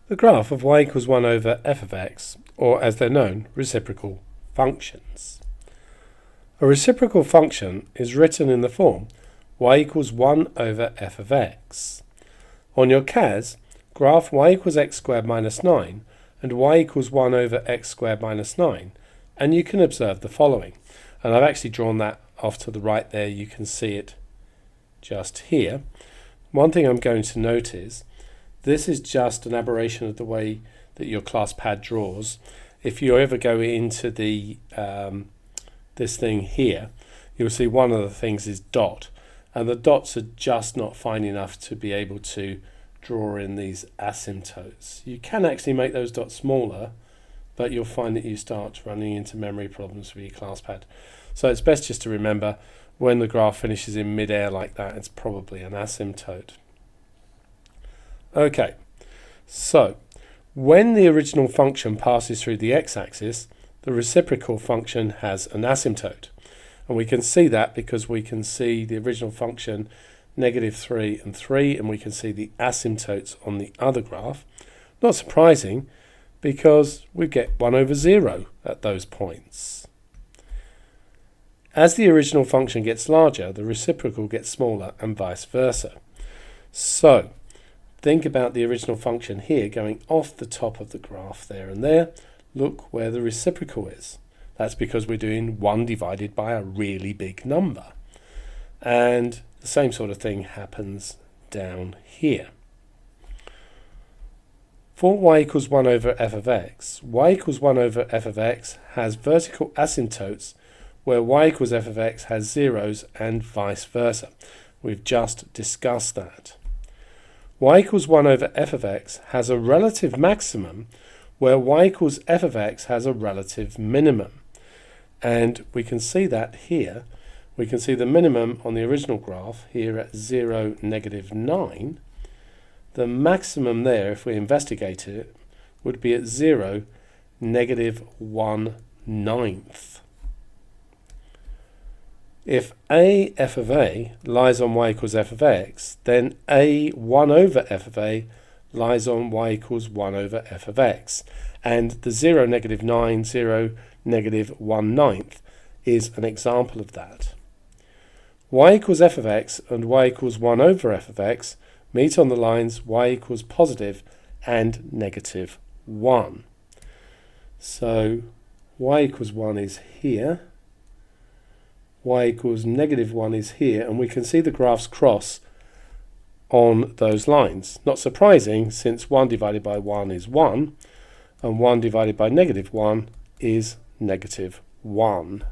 the graph of y equals 1 over f of x, or as they're known, reciprocal functions. A reciprocal function is written in the form y equals 1 over f of x. On your CAS, graph y equals x squared minus 9 and y equals 1 over x squared minus 9, and you can observe the following. And I've actually drawn that off to the right there, you can see it just here. One thing I'm going to note is this is just an aberration of the way that your class pad draws. If you ever go into the this thing here, you'll see one of the things is dot, and the dots are just not fine enough to be able to draw in these asymptotes. You can actually make those dots smaller, but you'll find that you start running into memory problems with your class pad. So it's best just to remember when the graph finishes in mid-air like that, it's probably an asymptote. Okay, so when the original function passes through the x-axis, the reciprocal function has an asymptote. And we can see that because we can see the original function -3 and 3, and we can see the asymptotes on the other graph. Not surprising, because we get 1 over 0 at those points. As the original function gets larger, the reciprocal gets smaller, and vice versa. So think about the original function here going off the top of the graph there and there. Look where the reciprocal is. That's because we're doing 1 divided by a really big number. And the same sort of thing happens down here. For y equals 1 over f of x, y equals 1 over f of x has vertical asymptotes where y equals f of x has zeros and vice versa. We've just discussed that. Y equals 1 over f of x has a relative maximum where y equals f of x has a relative minimum. And we can see that here. We can see the minimum on the original graph here at 0, -9. The maximum there, if we investigate it, would be at 0, -1/9. If a f of a lies on y equals f of x, then a 1 over f of a lies on y equals 1 over f of x. And the 0, -9, 0, -1/9 is an example of that. Y equals f of x and y equals 1 over f of x meet on the lines y equals positive and -1. So y equals 1 is here, y equals -1 is here, and we can see the graphs cross on those lines. Not surprising, since 1 divided by 1 is 1, and 1 divided by -1 is -1.